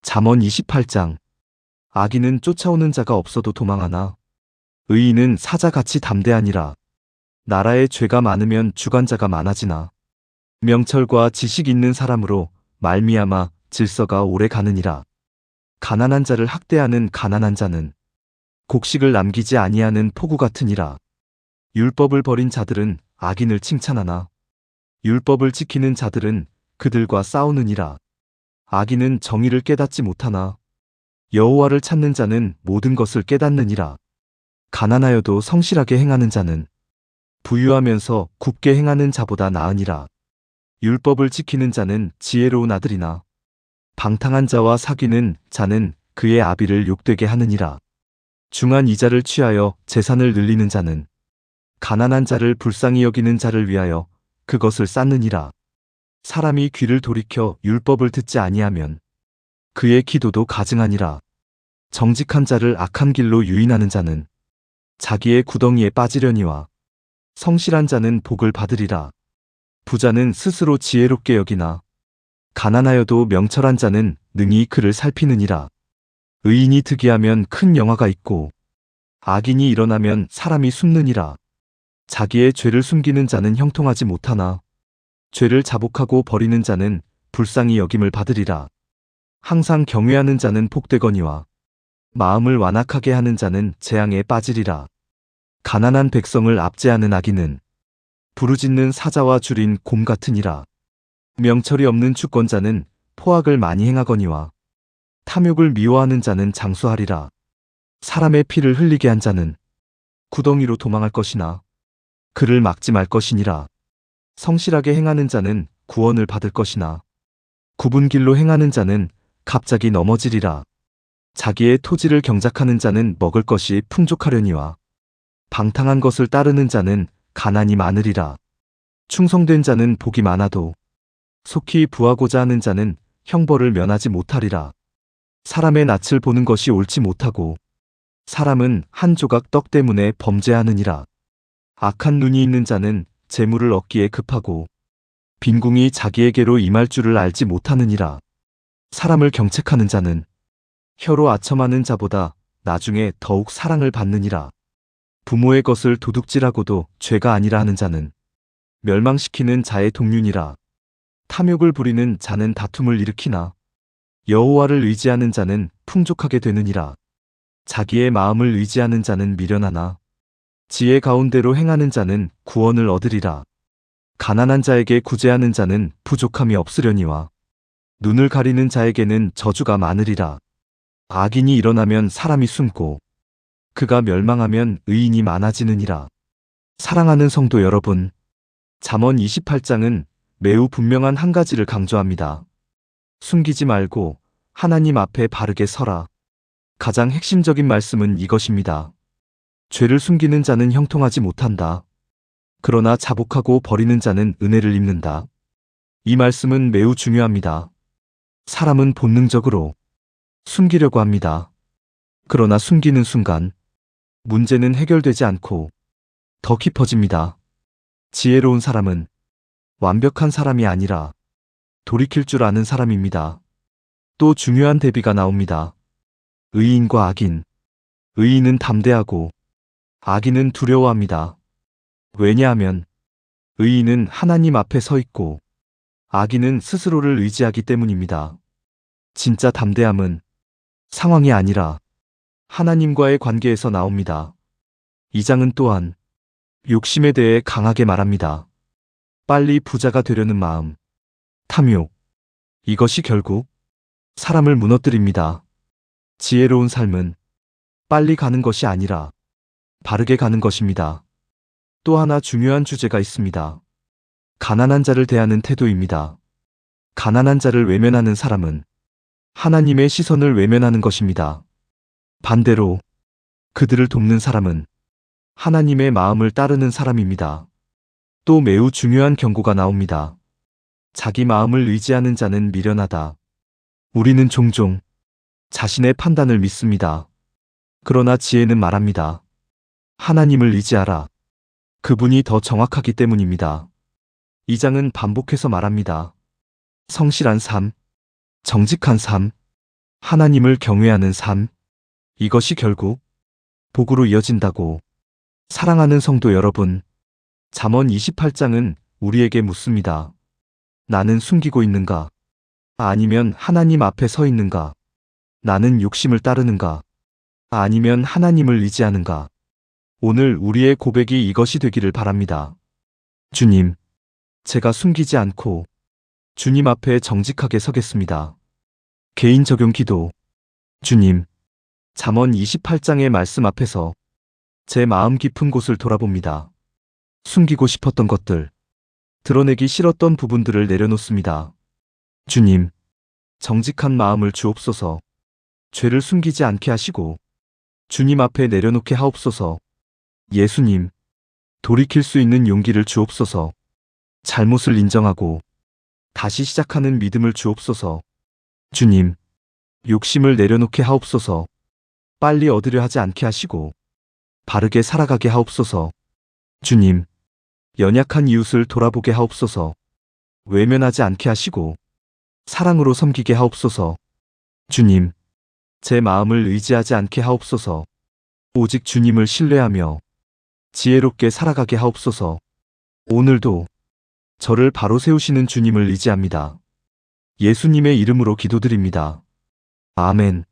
잠언 28장. 악인은 쫓아오는 자가 없어도 도망하나 의인은 사자같이 담대하니라. 나라에 죄가 많으면 주관자가 많아지나 명철과 지식 있는 사람으로 말미암아 질서가 오래 가느니라. 가난한 자를 학대하는 가난한 자는 곡식을 남기지 아니하는 포구 같으니라. 율법을 버린 자들은 악인을 칭찬하나 율법을 지키는 자들은 그들과 싸우느니라. 악인은 정의를 깨닫지 못하나 여호와를 찾는 자는 모든 것을 깨닫느니라. 가난하여도 성실하게 행하는 자는 부유하면서 굽게 행하는 자보다 나으니라. 율법을 지키는 자는 지혜로운 아들이나 방탕한 자와 사귀는 자는 그의 아비를 욕되게 하느니라. 중한 이자를 취하여 재산을 늘리는 자는 가난한 자를 불쌍히 여기는 자를 위하여 그것을 쌓느니라. 사람이 귀를 돌이켜 율법을 듣지 아니하면 그의 기도도 가증하니라. 정직한 자를 악한 길로 유인하는 자는 자기의 구덩이에 빠지려니와 성실한 자는 복을 받으리라. 부자는 스스로 지혜롭게 여기나 가난하여도 명철한 자는 능히 그를 살피느니라. 의인이 득이하면 큰 영화가 있고 악인이 일어나면 사람이 숨느니라. 자기의 죄를 숨기는 자는 형통하지 못하나 죄를 자복하고 버리는 자는 불쌍히 여김을 받으리라. 항상 경외하는 자는 복되거니와 마음을 완악하게 하는 자는 재앙에 빠지리라. 가난한 백성을 압제하는 악인은 부르짖는 사자와 줄인 곰 같으니라. 명철이 없는 주권자는 포악을 많이 행하거니와 탐욕을 미워하는 자는 장수하리라. 사람의 피를 흘리게 한 자는 구덩이로 도망할 것이나 그를 막지 말 것이니라. 성실하게 행하는 자는 구원을 받을 것이나 굽은 길로 행하는 자는 갑자기 넘어지리라. 자기의 토지를 경작하는 자는 먹을 것이 풍족하려니와 방탕한 것을 따르는 자는 가난이 많으리라. 충성된 자는 복이 많아도 속히 부하고자 하는 자는 형벌을 면하지 못하리라. 사람의 낯을 보는 것이 옳지 못하고 사람은 한 조각 떡 때문에 범죄하느니라. 악한 눈이 있는 자는 재물을 얻기에 급하고 빈궁이 자기에게로 임할 줄을 알지 못하느니라. 사람을 경책하는 자는 혀로 아첨하는 자보다 나중에 더욱 사랑을 받느니라. 부모의 것을 도둑질하고도 죄가 아니라 하는 자는 멸망시키는 자의 동륜이라. 탐욕을 부리는 자는 다툼을 일으키나 여호와를 의지하는 자는 풍족하게 되느니라. 자기의 마음을 의지하는 자는 미련하나 지혜 가운데로 행하는 자는 구원을 얻으리라. 가난한 자에게 구제하는 자는 부족함이 없으려니와 눈을 가리는 자에게는 저주가 많으리라. 악인이 일어나면 사람이 숨고 그가 멸망하면 의인이 많아지느니라. 사랑하는 성도 여러분, 잠언 28장은 매우 분명한 한 가지를 강조합니다. 숨기지 말고 하나님 앞에 바르게 서라. 가장 핵심적인 말씀은 이것입니다. 죄를 숨기는 자는 형통하지 못한다. 그러나 자복하고 버리는 자는 은혜를 입는다. 이 말씀은 매우 중요합니다. 사람은 본능적으로 숨기려고 합니다. 그러나 숨기는 순간 문제는 해결되지 않고 더 깊어집니다. 지혜로운 사람은 완벽한 사람이 아니라 돌이킬 줄 아는 사람입니다. 또 중요한 대비가 나옵니다. 의인과 악인. 의인은 담대하고 악인은 두려워합니다. 왜냐하면 의인은 하나님 앞에 서 있고 악인은 스스로를 의지하기 때문입니다. 진짜 담대함은 상황이 아니라 하나님과의 관계에서 나옵니다. 이 장은 또한 욕심에 대해 강하게 말합니다. 빨리 부자가 되려는 마음, 탐욕, 이것이 결국 사람을 무너뜨립니다. 지혜로운 삶은 빨리 가는 것이 아니라 바르게 가는 것입니다. 또 하나 중요한 주제가 있습니다. 가난한 자를 대하는 태도입니다. 가난한 자를 외면하는 사람은 하나님의 시선을 외면하는 것입니다. 반대로 그들을 돕는 사람은 하나님의 마음을 따르는 사람입니다. 또 매우 중요한 경고가 나옵니다. 자기 마음을 의지하는 자는 미련하다. 우리는 종종 자신의 판단을 믿습니다. 그러나 지혜는 말합니다. 하나님을 의지하라. 그분이 더 정확하기 때문입니다. 이 장은 반복해서 말합니다. 성실한 삶, 정직한 삶, 하나님을 경외하는 삶. 이것이 결국 복으로 이어진다고. 사랑하는 성도 여러분, 잠언 28장은 우리에게 묻습니다. 나는 숨기고 있는가? 아니면 하나님 앞에 서 있는가? 나는 욕심을 따르는가? 아니면 하나님을 의지하는가? 오늘 우리의 고백이 이것이 되기를 바랍니다. 주님, 제가 숨기지 않고 주님 앞에 정직하게 서겠습니다. 개인 적용 기도. 주님, 잠언 28장의 말씀 앞에서 제 마음 깊은 곳을 돌아봅니다. 숨기고 싶었던 것들, 드러내기 싫었던 부분들을 내려놓습니다. 주님, 정직한 마음을 주옵소서. 죄를 숨기지 않게 하시고 주님 앞에 내려놓게 하옵소서. 예수님, 돌이킬 수 있는 용기를 주옵소서. 잘못을 인정하고 다시 시작하는 믿음을 주옵소서. 주님, 욕심을 내려놓게 하옵소서. 빨리 얻으려 하지 않게 하시고 바르게 살아가게 하옵소서. 주님, 연약한 이웃을 돌아보게 하옵소서. 외면하지 않게 하시고 사랑으로 섬기게 하옵소서. 주님, 제 마음을 의지하지 않게 하옵소서. 오직 주님을 신뢰하며 지혜롭게 살아가게 하옵소서. 오늘도 저를 바로 세우시는 주님을 의지합니다. 예수님의 이름으로 기도드립니다. 아멘.